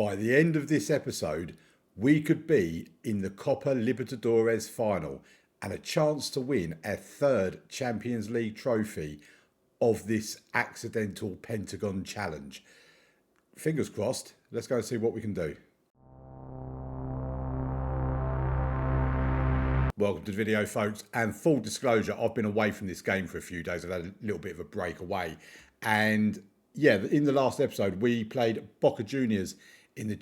By the end of this episode, we could be in the Copa Libertadores final and a chance to win a third Champions League trophy of this accidental Pentagon challenge. Fingers crossed. Let's go and see what we can do. Welcome to the video, folks, and full disclosure, I've been away from this game for a few days. I've had a little bit of a break away, and yeah, in the last episode we played Boca Juniors in the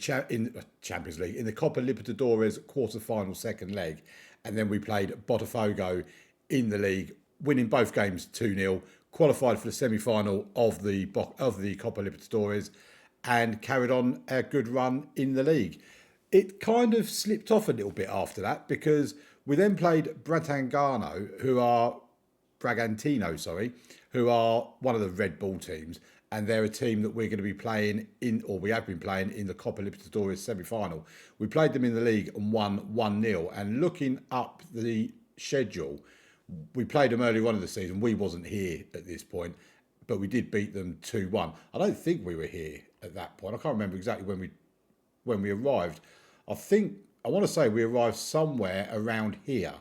Champions League, in the Copa Libertadores quarter-final second leg, and then we played Botafogo in the league, winning both games 2-0, qualified for the semi-final of the Copa Libertadores, and carried on a good run in the league. It kind of slipped off a little bit after that because we then played Bragantino, who are one of the Red Bull teams, and they're a team that we're going to be playing in, or we have been playing in the Copa Libertadores Semi Final. We played them in the league and won 1-0. And looking up the schedule, we played them earlier on in the season. We wasn't here at this point, but we did beat them 2-1. I don't think we were here at that point. I can't remember exactly when we arrived. I want to say we arrived somewhere around here.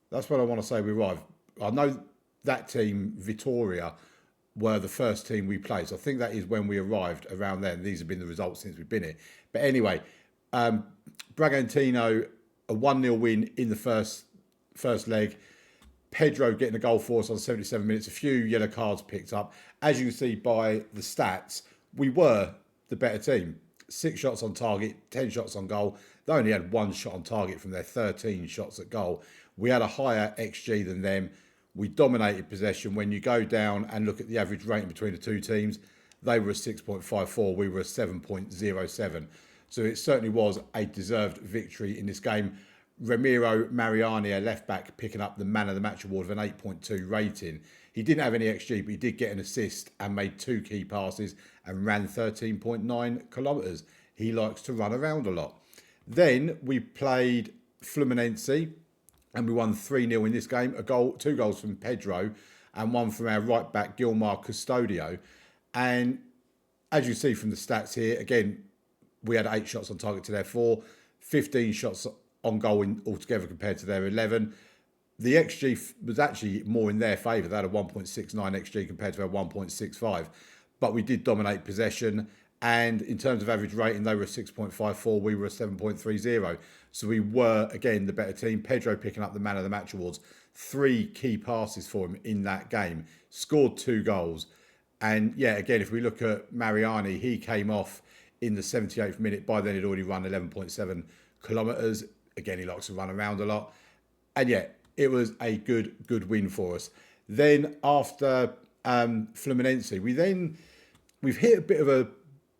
That's what I want to say we arrived. I know that team, Vitoria, were the first team we played. So I think that is when we arrived around then. These have been the results since we've been here. But anyway, Bragantino, a 1-0 win in the first leg. Pedro getting a goal for us on 77 minutes. A few yellow cards picked up. As you can see by the stats, we were the better team. 6 shots on target, 10 shots on goal. They only had 1 shot on target from their 13 shots at goal. We had a higher XG than them. We dominated possession. When you go down and look at the average rating between the two teams, they were a 6.54, we were a 7.07. So it certainly was a deserved victory in this game. Ramiro Mariani, a left-back, picking up the Man of the Match award of an 8.2 rating. He didn't have any XG, but he did get an assist and made 2 key passes and ran 13.9 kilometres. He likes to run around a lot. Then we played Fluminense, and we won 3-0 in this game. 2 goals from Pedro and 1 from our right back, Gilmar Custodio. And as you see from the stats here, again, we had 8 shots on target to their 4, 15 shots on goal altogether compared to their 11. The XG was actually more in their favour. They had a 1.69 XG compared to our 1.65. But we did dominate possession. And in terms of average rating, they were a 6.54. We were a 7.30. So we were, again, the better team. Pedro picking up the Man of the Match awards. 3 key passes for him in that game. Scored 2 goals. And, yeah, again, if we look at Mariani, he came off in the 78th minute. By then, he'd already run 11.7 kilometres. Again, he likes to run around a lot. And, yeah, it was a good win for us. Then, after Fluminense, we've hit a bit of a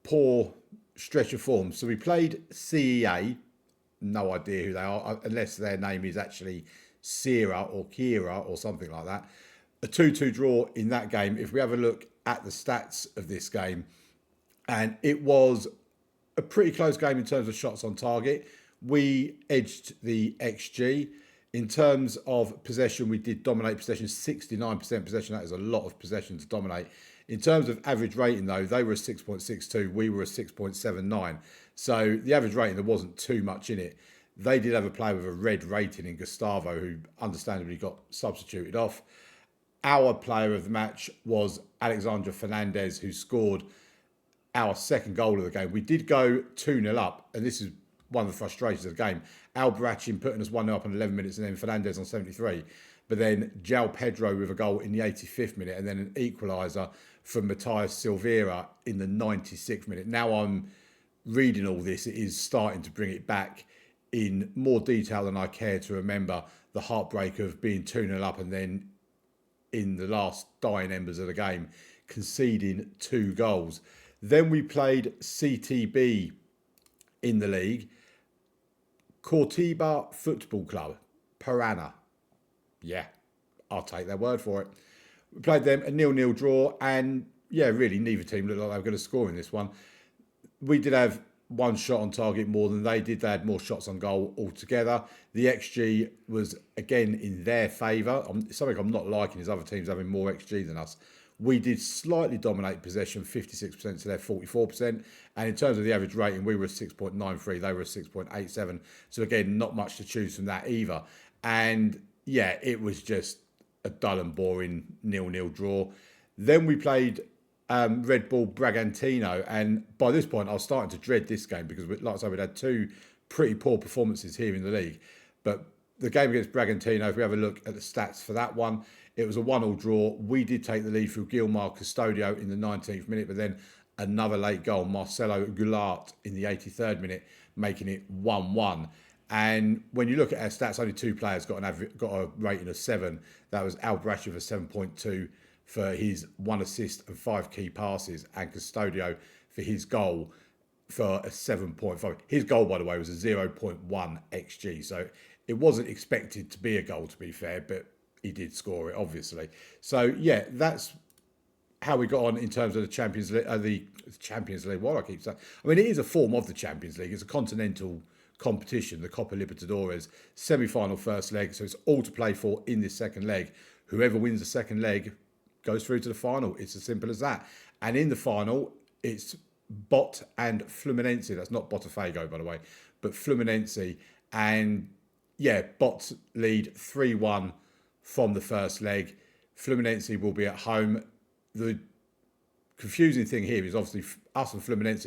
poor stretch of form. So we played CEA, no idea who they are, unless their name is actually Sierra or Kira or something like that. A 2-2 draw in that game. If we have a look at the stats of this game, and it was a pretty close game in terms of shots on target. We edged the XG. In terms of possession, we did dominate possession, 69% possession. That is a lot of possession to dominate. In terms of average rating, though, they were a 6.62. We were a 6.79. So the average rating, there wasn't too much in it. They did have a player with a red rating in Gustavo, who understandably got substituted off. Our player of the match was Alexandre Fernandez, who scored our second goal of the game. We did go 2-0 up, and this is one of the frustrations of the game. Albarracin putting us 1-0 up in 11 minutes, and then Fernandez on 73. But then João Pedro with a goal in the 85th minute, and then an equaliser from Matthias Silveira in the 96th minute. Now I'm reading all this, it is starting to bring it back in more detail than I care to remember. The heartbreak of being 2-0 up and then in the last dying embers of the game, conceding 2 goals. Then we played CTB in the league. Cortiba Football Club, Parana. Yeah, I'll take their word for it. We played them a 0-0 draw, and yeah, really neither team looked like they were going to score in this one. We did have 1 shot on target more than they did. They had more shots on goal altogether. The XG was again in their favour. Something I'm not liking is other teams having more XG than us. We did slightly dominate possession, 56% to their 44%. And in terms of the average rating, we were a 6.93, they were a 6.87. So again, not much to choose from that either. And yeah, it was just a dull and boring 0-0 draw. Then we played Red Bull Bragantino. And by this point, I was starting to dread this game because, like I said, we'd had two pretty poor performances here in the league. But the game against Bragantino, if we have a look at the stats for that one, it was a 1-1 draw. We did take the lead through Gilmar Custodio in the 19th minute, but then another late goal, Marcelo Goulart in the 83rd minute, making it 1-1. And when you look at our stats, only two players got a rating of 7. That was Albrashi with a 7.2 for his 1 assist and 5 key passes, and Custodio for his goal for a 7.5. His goal, by the way, was a 0.1 XG. So it wasn't expected to be a goal, to be fair, but he did score it, obviously. So yeah, that's how we got on in terms of the Champions League. The Champions League, what I keep saying. I mean, it is a form of the Champions League. It's a continental competition, the Copa Libertadores Semi Final first leg. So it's all to play for in this second leg. Whoever wins the second leg goes through to the final. It's as simple as that. And in the final, it's Bot and Fluminense. That's not Botafogo, by the way, but Fluminense. And yeah, Bot lead 3-1 from the first leg. Fluminense will be at home. The confusing thing here is obviously us and Fluminense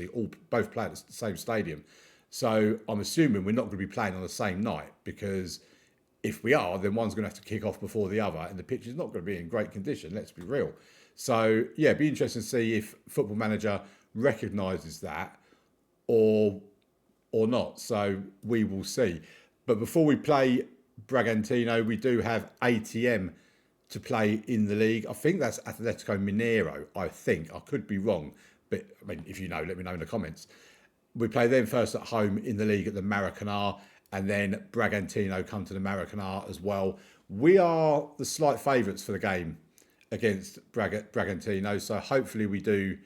both play at the same stadium. So I'm assuming we're not going to be playing on the same night, because if we are, then one's going to have to kick off before the other, and the pitch is not going to be in great condition, let's be real. So yeah, it'd be interesting to see if Football Manager recognises that or not. So we will see. But before we play Bragantino, we do have ATM to play in the league. I think that's Atletico Mineiro. I think. I could be wrong. But I mean, if you know, let me know in the comments. We play them first at home in the league at the Maracanã, and then Bragantino come to the Maracanã as well. We are the slight favourites for the game against Bragantino. So hopefully we do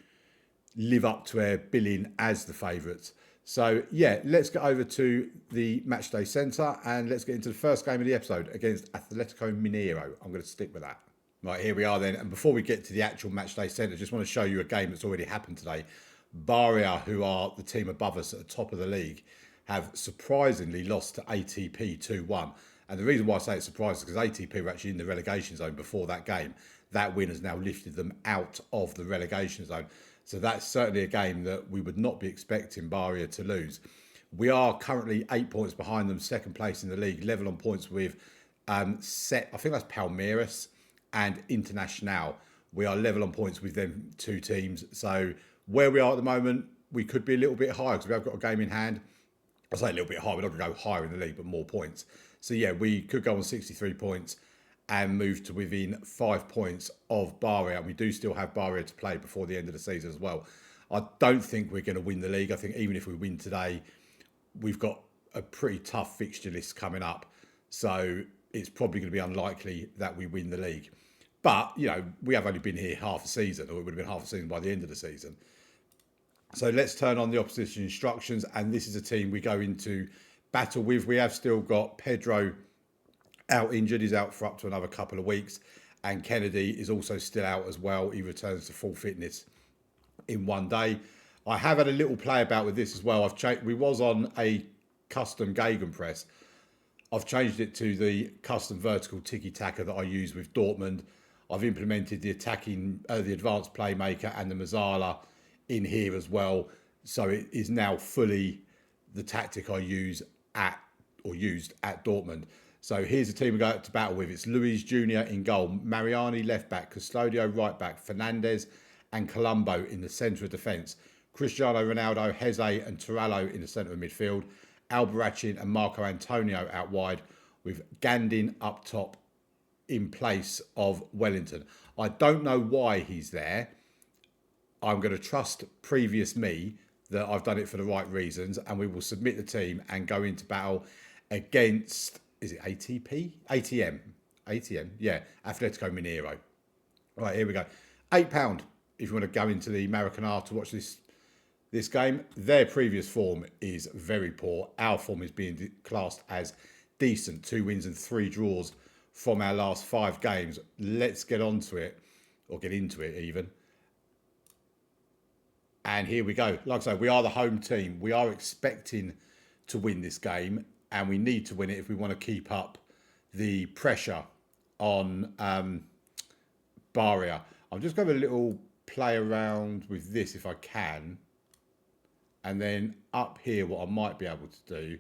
live up to our billing as the favourites. So yeah, let's get over to the Matchday Centre and let's get into the first game of the episode against Atletico Mineiro. I'm going to stick with that. Right, here we are then. And before we get to the actual Matchday Centre, I just want to show you a game that's already happened today. Barria, who are the team above us at the top of the league, have surprisingly lost to ATP 2-1. And the reason why I say it's surprising is because ATP were actually in the relegation zone before that game. That win has now lifted them out of the relegation zone. So that's certainly a game that we would not be expecting Barria to lose. We are currently 8 points behind them, second place in the league, level on points with I think that's Palmeiras and Internacional. We are level on points with them two teams. So where we are at the moment, we could be a little bit higher because we have got a game in hand. I say a little bit higher, we're not going to go higher in the league, but more points. So yeah, we could go on 63 points and move to within 5 points of Barria. And we do still have Barria to play before the end of the season as well. I don't think we're going to win the league. I think even if we win today, we've got a pretty tough fixture list coming up. So it's probably going to be unlikely that we win the league. But, you know, we have only been here half a season, or it would have been half a season by the end of the season. So let's turn on the opposition instructions. And this is a team we go into battle with. We have still got Pedro out injured. He's out for up to another couple of weeks. And Kennedy is also still out as well. He returns to full fitness in one day. I have had a little play about with this as well. We was on a custom Gegenpress. I've changed it to the custom vertical tiki-taka that I use with Dortmund. I've implemented the the advanced playmaker and the Mazzala in here as well. So it is now fully the tactic I used at Dortmund. So here's the team we go out to battle with. It's Luis Jr. in goal, Mariani left back, Custodio right back, Fernandez and Colombo in the centre of defence, Cristiano Ronaldo, Heze and Turallo in the centre of midfield, Albarracin and Marco Antonio out wide, with Gandin up top in place of Wellington. I don't know why he's there. I'm going to trust previous me that I've done it for the right reasons, and we will submit the team and go into battle against, is it ATP? ATM, yeah, Atletico Mineiro. Right, here we go. £8 if you want to go into the Maracanã to watch this game. Their previous form is very poor. Our form is being classed as decent. 2 wins and 3 draws from our last 5 games. Let's get on to it. or get into it even. And here we go. Like I say, we are the home team. We are expecting to win this game, and we need to win it if we want to keep up the pressure on Baria. I'm just going to have a little play around with this if I can. And then up here, what I might be able to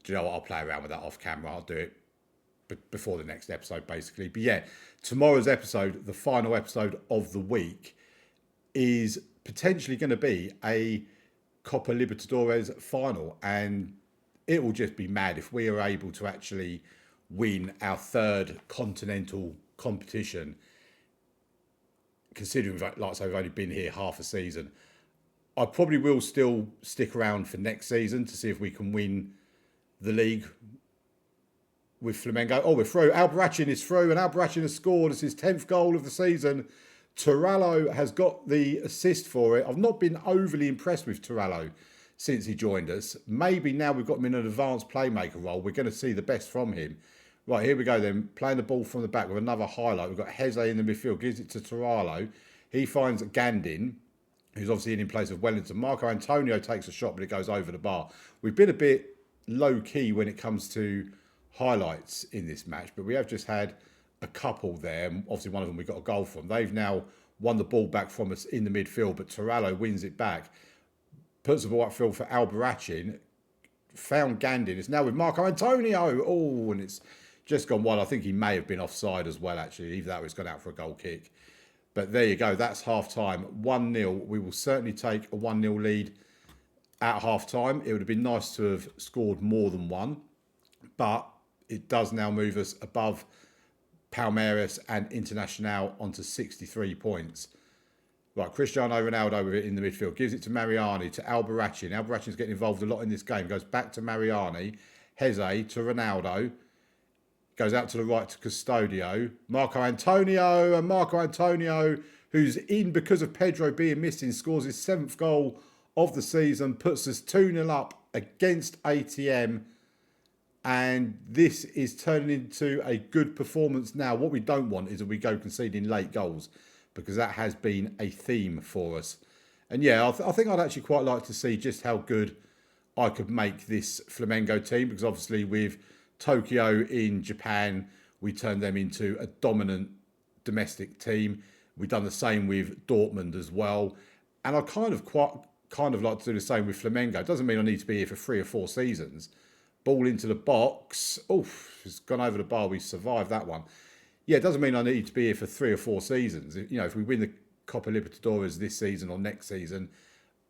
do you know what? I'll play around with that off camera. I'll do it before the next episode, basically. But yeah, tomorrow's episode, the final episode of the week, is potentially going to be a Copa Libertadores final. And it will just be mad if we are able to actually win our third continental competition, considering, like I say, we've only been here half a season. I probably will still stick around for next season to see if we can win the league with Flamengo. Oh, we're through. Albarracin is through, and Albarracin has scored. It's his 10th goal of the season. Turallo has got the assist for it. I've not been overly impressed with Turallo since he joined us. Maybe now we've got him in an advanced playmaker role, we're going to see the best from him. Right, here we go then. Playing the ball from the back with another highlight. We've got Heze in the midfield. Gives it to Turallo. He finds Gandin, who's obviously in place of Wellington. Marco Antonio takes a shot, but it goes over the bar. We've been a bit low-key when it comes to highlights in this match, but we have just had a couple there. Obviously, one of them we got a goal from. They've now won the ball back from us in the midfield, but Turallo wins it back. Puts the ball upfield for Albarracin. Found Gandin. It's now with Marco Antonio. Oh, and it's just gone wide. I think he may have been offside as well, actually. Either that or it's gone out for a goal kick. But there you go. That's half-time. 1-0. We will certainly take a 1-0 lead at half-time. It would have been nice to have scored more than one. But it does now move us above Palmeiras and Internacional onto 63 points. Right, Cristiano Ronaldo with it in the midfield. Gives it to Mariani, to Albarracin. Albarracin's getting involved a lot in this game. Goes back to Mariani. Heze to Ronaldo. Goes out to the right to Custodio. Marco Antonio. And Marco Antonio, who's in because of Pedro being missing, scores his 7th goal of the season. Puts us 2-0 up against ATM. And this is turning into a good performance now. What we don't want is that we go conceding late goals, because that has been a theme for us. And yeah, I think I'd actually quite like to see just how good I could make this Flamengo team, because obviously with Tokyo in Japan, we turned them into a dominant domestic team. We've done the same with Dortmund as well. And I kind of like to do the same with Flamengo. It doesn't mean I need to be here for 3 or 4 seasons. Ball into the box. Oof, it's gone over the bar. We survived that one. Yeah, it doesn't mean I need to be here for 3 or 4 seasons. You know, if we win the Copa Libertadores this season or next season,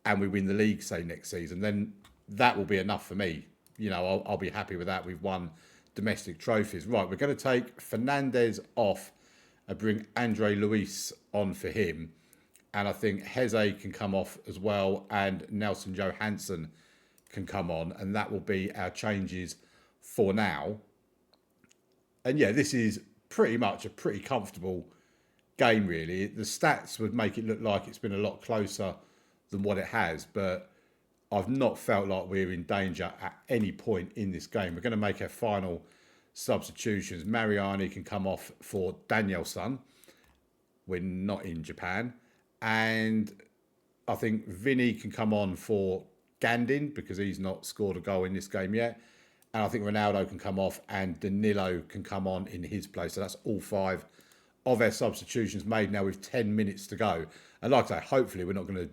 and we win the league, say, next season, then that will be enough for me. You know, I'll be happy with that. We've won domestic trophies. Right, we're going to take Fernandez off and bring Andre Luis on for him. And I think Heze can come off as well, and Nelson Johansson can come on. And that will be our changes for now. And yeah, this is pretty much a pretty comfortable game, really. The stats would make it look like it's been a lot closer than what it has, but I've not felt like we're in danger at any point in this game. We're going to make our final substitutions. Mariani can come off for Danielson. We're not in Japan. And I think Vinny can come on for Gandin, because he's not scored a goal in this game yet. And I think Ronaldo can come off and Danilo can come on in his place. So that's all 5 of our substitutions made now with 10 minutes to go. And like I say, hopefully we're not going to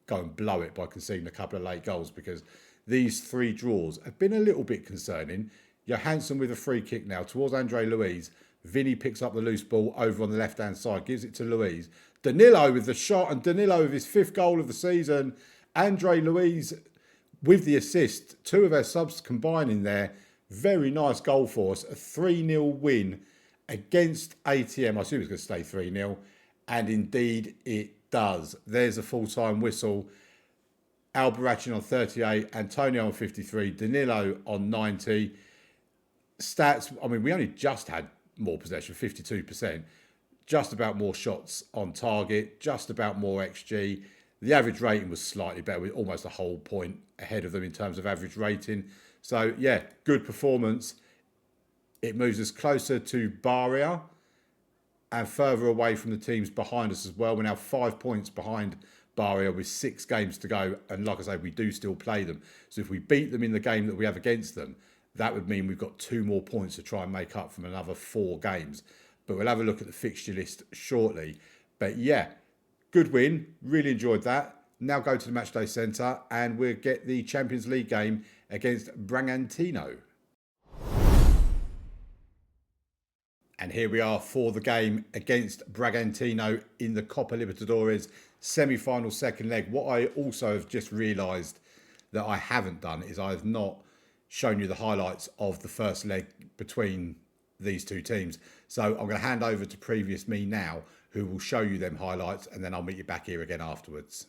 go and blow it by conceding a couple of late goals, because these 3 draws have been a little bit concerning. Johansson with a free kick now towards Andre Luis. Vinny picks up the loose ball over on the left-hand side, gives it to Luis. Danilo with the shot, and Danilo with his 5th goal of the season. Andre Luis with the assist. 2 of our subs combining there. Very nice goal for us. A 3-0 win against ATM. I assume it's going to stay 3-0. And indeed it does. There's a full-time whistle. Albarracin on 38. Antonio on 53. Danilo on 90. Stats, I mean, we only just had more possession, 52%. Just about more shots on target. Just about more XG. The average rating was slightly better, with almost a whole point ahead of them in terms of average rating. So, yeah, good performance. It moves us closer to Baria. and further away from the teams behind us as well. We're now 5 points behind Barria with 6 games to go. And like I say, we do still play them. So if we beat them in the game that we have against them, that would mean we've got 2 more points to try and make up from another 4 games. But we'll have a look at the fixture list shortly. But yeah, good win. Really enjoyed that. Now go to the Matchday Centre and we'll get the Champions League game against Bragantino. And here we are for the game against Bragantino in the Copa Libertadores Semi Final second leg. What I also have just realised that I haven't done is I have not shown you the highlights of the first leg between these two teams. So I'm going to hand over to previous me now, who will show you them highlights, and then I'll meet you back here again afterwards.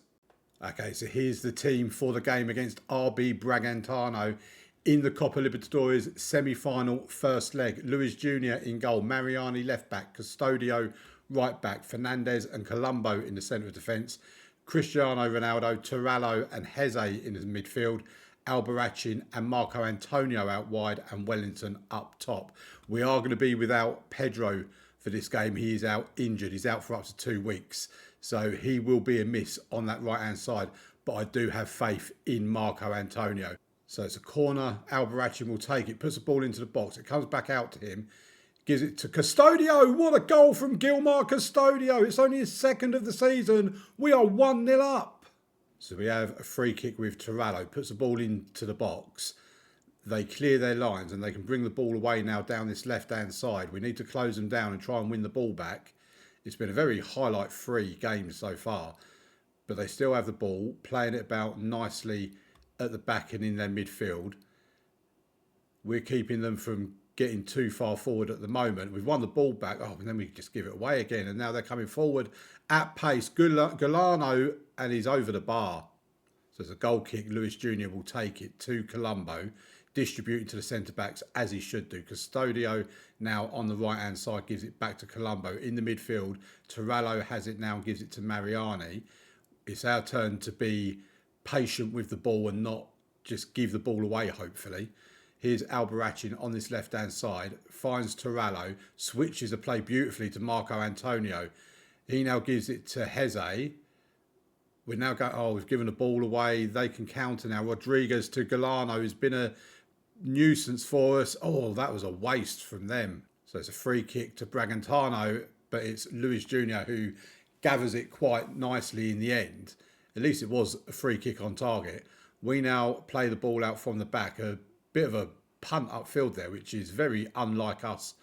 Okay, so here's the team for the game against RB Bragantino in the Copa Libertadores semi-final first leg. Luis Jr. in goal, Mariani left back, Custodio right back, Fernandez and Colombo in the centre of defence, Cristiano Ronaldo, Turallo and Heze in the midfield, Albarracin and Marco Antonio out wide, and Wellington up top. We are going to be without Pedro for this game. He is out injured. He's out for up to 2 weeks. So he will be a miss on that right-hand side. But I do have faith in Marco Antonio. So it's a corner. Albarracin will take it, puts the ball into the box. It comes back out to him. Gives it to Custodio. What a goal from Gilmar Custodio. It's only his second of the season. We are 1-0 up. So we have a free kick with Turallo. Puts the ball into the box. They clear their lines and they can bring the ball away now down this left-hand side. We need to close them down and try and win the ball back. It's been a very highlight-free game so far. But they still have the ball, playing it about nicely at the back and in their midfield. We're keeping them from getting too far forward at the moment. We've won the ball back. Oh, and then we just give it away again. And now they're coming forward at pace. Galano, and he's over the bar. So it's a goal kick. Luis Jr. will take it to Colombo, distributing to the centre-backs as he should do. Custodio now on the right-hand side gives it back to Colombo. In the midfield, Turallo has it now and gives it to Mariani. It's our turn to be patient with the ball and not just give the ball away, hopefully. Here's Albarracin on this left-hand side, finds Turallo, switches the play beautifully to Marco Antonio. He now gives it to Heze. We're now going, oh, we've given the ball away. They can counter now. Rodriguez to Galano, who's been a nuisance for us. Oh, that was a waste from them. So it's a free kick to Bragantino, but it's Luis Jr. who gathers it quite nicely in the end. At least it was a free kick on target. We now play the ball out from the back. A bit of a punt upfield there, which is very unlike us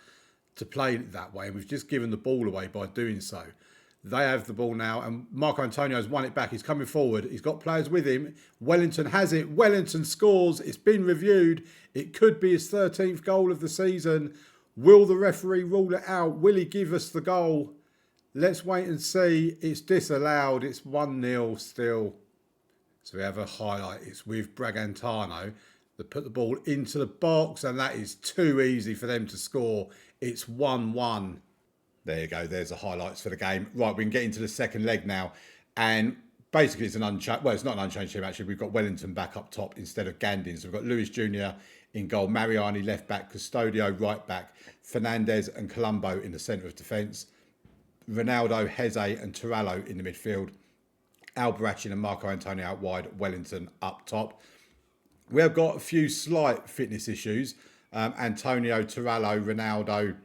to play that way. And we've just given the ball away by doing so. They have the ball now, and Marco Antonio has won it back. He's coming forward. He's got players with him. Wellington has it. Wellington scores. It's been reviewed. It could be his 13th goal of the season. Will the referee rule it out? Will he give us the goal? Let's wait and see. It's disallowed. It's 1-0 still. So we have a highlight. It's with Bragantino. They put the ball into the box, and that is too easy for them to score. It's 1-1. There you go. There's the highlights for the game. Right, we can get into the second leg now. And basically it's an unchanged... Well, it's not an unchanged team, actually. We've got Wellington back up top instead of Gandin. So we've got Luis Jr. in goal. Mariani left back. Custodio right back. Fernandez and Colombo in the centre of defence. Ronaldo, Heze and Turallo in the midfield. Albarracin and Marco Antonio out wide. Wellington up top. We have got a few slight fitness issues. Antonio, Turallo, Ronaldo,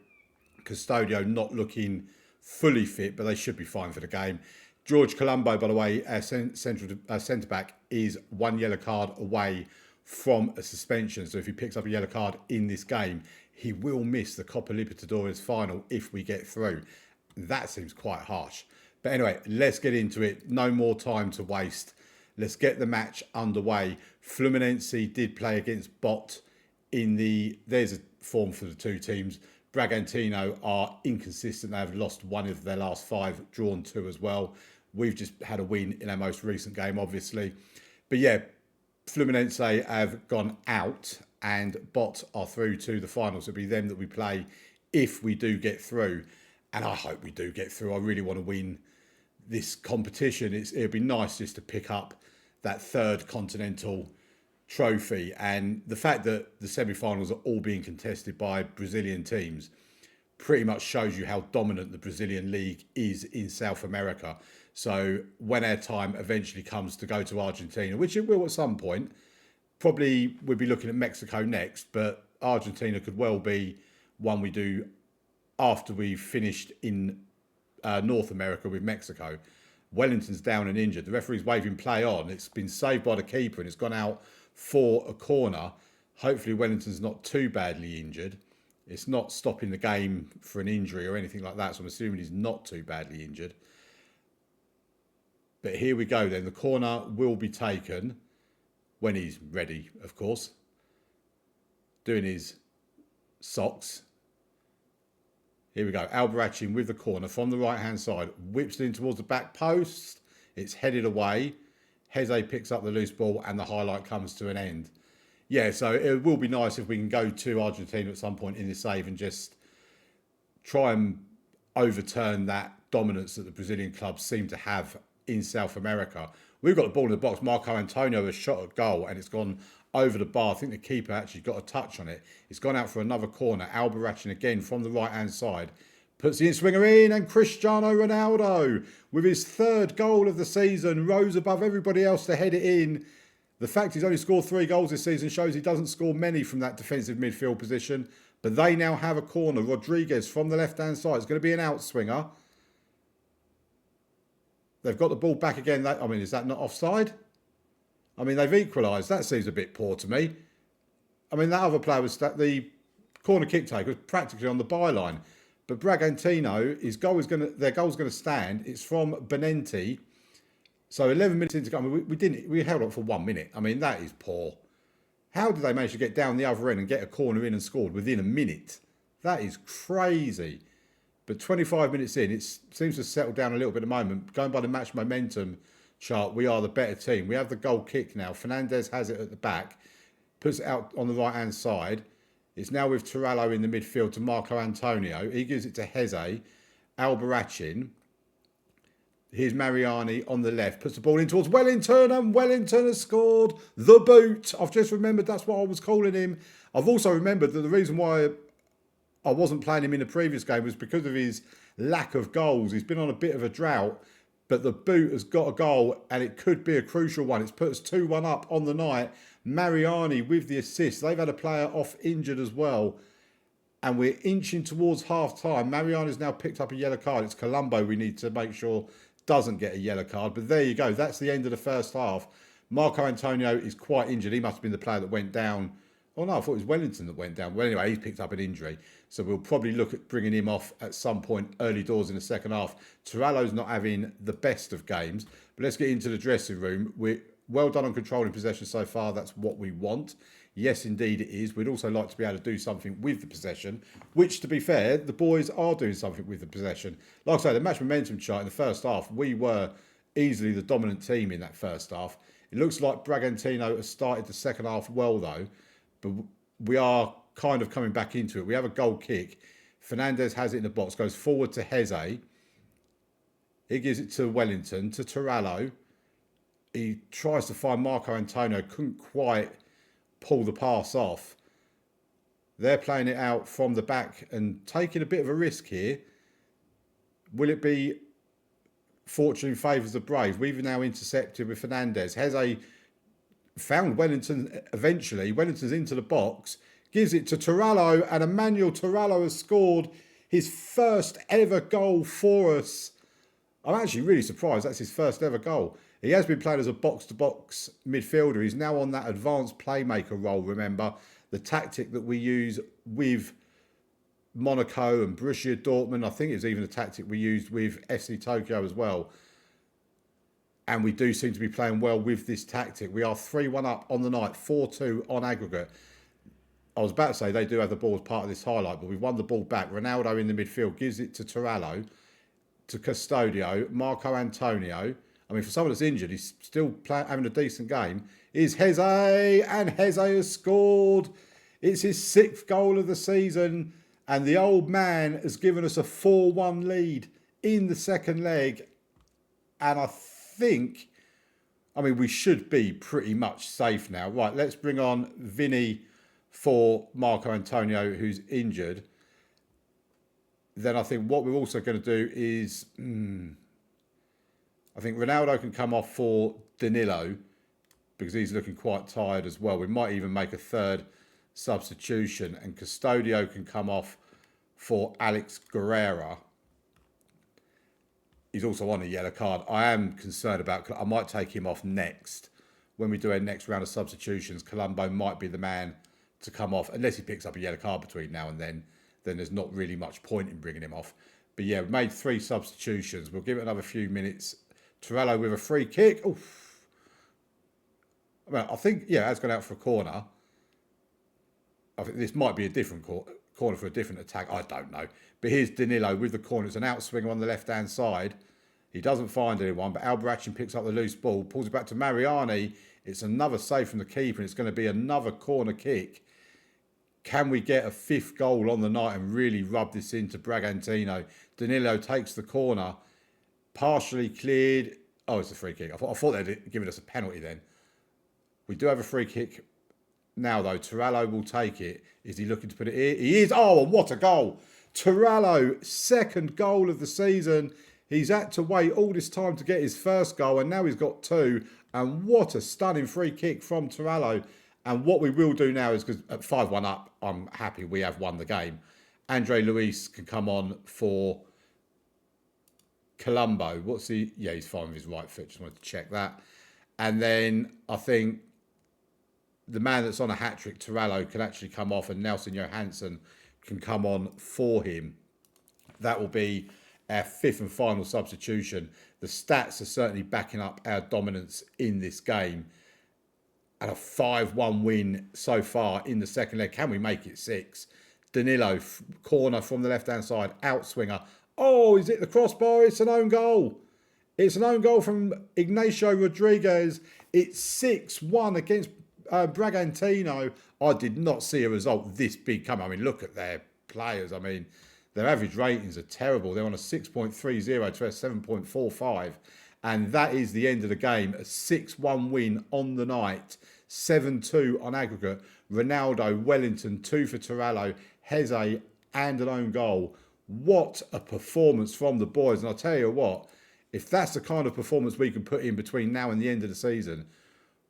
Custodio not looking fully fit, but they should be fine for the game. George Colombo, by the way, our centre-back, is 1 yellow card away from a suspension. So if he picks up a yellow card in this game, he will miss the Copa Libertadores final if we get through. That seems quite harsh. But anyway, let's get into it. No more time to waste. Let's get the match underway. Fluminense did play against Bot in the... There's a form for the two teams. Bragantino are inconsistent. They have lost 1 of their last 5, drawn 2 as well. We've just had a win in our most recent game, obviously. But yeah, Fluminense have gone out and Bot are through to the finals. It'll be them that we play if we do get through. And I hope we do get through. I really want to win this competition. It'll be nice just to pick up that 3rd continental trophy, and the fact that the semi-finals are all being contested by Brazilian teams pretty much shows you how dominant the Brazilian league is in South America. So when our time eventually comes to go to Argentina, which it will at some point, probably we'll be looking at Mexico next, but Argentina could well be one we do after we've finished in North America with Mexico. Wellington's down and injured. The referee's waving play on. It's been saved by the keeper and it's gone out for a corner. Hopefully Wellington's not too badly injured. It's not stopping the game for an injury or anything like that, so I'm assuming he's not too badly injured. But here we go then. The corner will be taken when he's ready, of course. Doing his socks. Here we go. Albarracin with the corner from the right-hand side. Whips it in towards the back post. It's headed away. Heze picks up the loose ball and the highlight comes to an end. Yeah, so it will be nice if we can go to Argentina at some point in this save and just try and overturn that dominance that the Brazilian clubs seem to have in South America. We've got the ball in the box. Marco Antonio has shot a goal and it's gone over the bar. I think the keeper actually got a touch on it. It's gone out for another corner. Albarracin again from the right-hand side. Puts the in-swinger in, and Cristiano Ronaldo, with his third goal of the season, rose above everybody else to head it in. The fact he's only scored 3 goals this season shows he doesn't score many from that defensive midfield position. But they now have a corner. Rodriguez from the left-hand side. It's going to be an outswinger. They've got the ball back again. I mean, is that not offside? I mean, they've equalised. That seems a bit poor to me. I mean, that other player was the corner kick taker was practically on the byline. But Bragantino, their goal's going to stand. It's from Benenti. So 11 minutes into game, we held up for 1 minute. I mean, that is poor. How did they manage to get down the other end and get a corner in and scored within a minute? That is crazy. But 25 minutes in, it seems to settle down a little bit at the moment. Going by the match momentum chart, we are the better team. We have the goal kick now. Fernandez has it at the back, puts it out on the right-hand side. It's now with Turallo in the midfield to Marco Antonio. He gives it to Heze. Albarracin. Here's Mariani on the left. Puts the ball in towards Wellington, and Wellington has scored the boot. I've just remembered that's what I was calling him. I've also remembered that the reason why I wasn't playing him in the previous game was because of his lack of goals. He's been on a bit of a drought, but the boot has got a goal, and it could be a crucial one. It's put us 2-1 up on the night. Mariani with the assist. They've had a player off injured as well. And we're inching towards half-time. Mariani's now picked up a yellow card. It's Colombo we need to make sure doesn't get a yellow card. But there you go. That's the end of the first half. Marco Antonio is quite injured. He must have been the player that went down. Oh, no, I thought it was Wellington that went down. Well, anyway, he's picked up an injury. So we'll probably look at bringing him off at some point early doors in the second half. Turallo's not having the best of games. But let's get into the dressing room. We're well done on controlling possession so far. That's what we want. Yes, indeed it is. We'd also like to be able to do something with the possession, which, to be fair, the boys are doing something with the possession. Like I say, the match momentum chart in the first half, we were easily the dominant team in that first half. It looks like Bragantino has started the second half well, though, but we are kind of coming back into it. We have a goal kick. Fernandez has it in the box, goes forward to Heze. He gives it to Wellington, to Turallo. He tries to find Marco Antonio, couldn't quite pull the pass off. They're playing it out from the back and taking a bit of a risk here. Will it be fortune favours the brave? We've now intercepted with Fernandez. Heze found Wellington eventually. Wellington's into the box. Gives it to Turallo, and Emmanuel Turallo has scored his first ever goal for us. I'm actually really surprised that's his first ever goal. He has been playing as a box-to-box midfielder. He's now on that advanced playmaker role, remember. The tactic that we use with Monaco and Borussia Dortmund. I think it was even a tactic we used with FC Tokyo as well. And we do seem to be playing well with this tactic. We are 3-1 up on the night, 4-2 on aggregate. I was about to say they do have the ball as part of this highlight, but we've won the ball back. Ronaldo in the midfield gives it to Turallo, to Custodio, Marco Antonio. I mean, for someone that's injured, he's still having a decent game. Is Heze, and Heze has scored. It's his 6th goal of the season, and the old man has given us a 4-1 lead in the second leg. And I think, we should be pretty much safe now. Right, let's bring on Vinny for Marco Antonio, who's injured. then I think what we're also going to do is, I think Ronaldo can come off for Danilo because he's looking quite tired as well. We might even make a third substitution, and Custodio can come off for Alex Guerrera. He's also on a yellow card. I am concerned about, I might take him off next. When we do our next round of substitutions, Colombo might be the man to come off, unless he picks up a yellow card between now and then there's not really much point in bringing him off. But yeah, we made 3 substitutions. We'll give it another few minutes. Torello with a free kick. Oof. Well, I think, yeah, that's gone out for a corner. I think this might be a different corner for a different attack. I don't know. But here's Danilo with the corner. It's an outswinger on the left-hand side. He doesn't find anyone, but Albarracin picks up the loose ball, pulls it back to Mariani. It's another save from the keeper, and it's going to be another corner kick. Can we get a 5th goal on the night and really rub this into Bragantino? Danilo takes the corner, partially cleared. Oh, it's a free kick. I thought they'd given us a penalty then. We do have a free kick now, though. Torello will take it. Is he looking to put it here? He is. Oh, and what a goal. Torello, 2nd goal of the season. He's had to wait all this time to get his 1st goal, and now he's got 2. And what a stunning free kick from Torello. And what we will do now is, because at 5-1 up, I'm happy we have won the game. Andre Luis can come on for Colombo. What's he? Yeah, he's fine with his right foot. Just wanted to check that. And then I think the man that's on a hat-trick, Torello, can actually come off, and Nelson Johansson can come on for him. That will be our 5th and final substitution. The stats are certainly backing up our dominance in this game. And a 5-1 win so far in the second leg. Can we make it 6? Danilo, corner from the left-hand side, outswinger. Oh, is it the crossbar? It's an own goal. It's an own goal from Ignacio Rodriguez. It's 6-1 against Bragantino. I did not see a result this big come. I mean, look at their players. I mean, their average ratings are terrible. They're on a 6.30 to a 7.45. And that is the end of the game. A 6-1 win on the night. 7-2 on aggregate. Ronaldo, Wellington, 2 for Torello, Heze, and an own goal. What a performance from the boys. And I'll tell you what, if that's the kind of performance we can put in between now and the end of the season,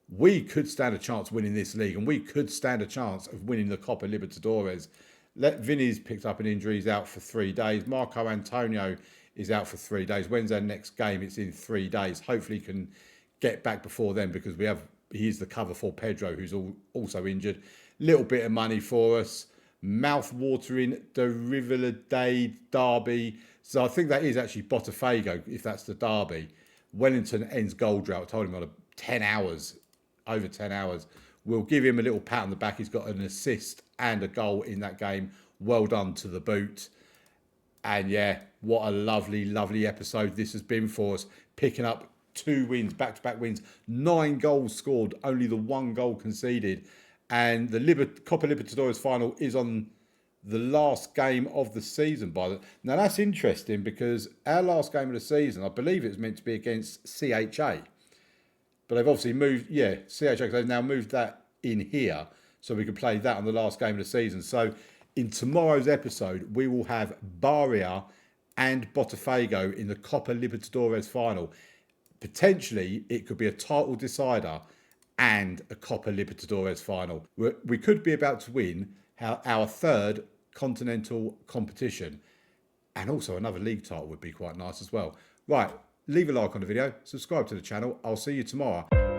we could stand a chance of winning this league, and we could stand a chance of winning the Copa Libertadores. Vinny's picked up an injury. He's out for 3 days. Marco Antonio is out for 3 days. When's our next game? It's in 3 days. Hopefully he can get back before then, because he is the cover for Pedro, who's also injured. Little bit of money for us. Mouth-watering Riverdale derby. So I think that is actually Botafogo, if that's the derby. Wellington ends goal drought. I told him on 10 hours, over 10 hours. We'll give him a little pat on the back. He's got an assist and a goal in that game. Well done to the boot. And yeah, what a lovely, lovely episode this has been for us. Picking up 2 wins, back-to-back wins. 9 goals scored, only the 1 goal conceded. And the Copa Libertadores final is on the last game of the season. Now that's interesting, because our last game of the season, I believe it was meant to be against CHA. But they've obviously moved, CHA, because they've now moved that in here, so we can play that on the last game of the season. So in tomorrow's episode, we will have Barria and Botafogo in the Copa Libertadores final. Potentially, it could be a title decider and a Copa Libertadores final. We could be about to win our 3rd continental competition, and also another league title would be quite nice as well. Right, leave a like on the video, subscribe to the channel. I'll see you tomorrow.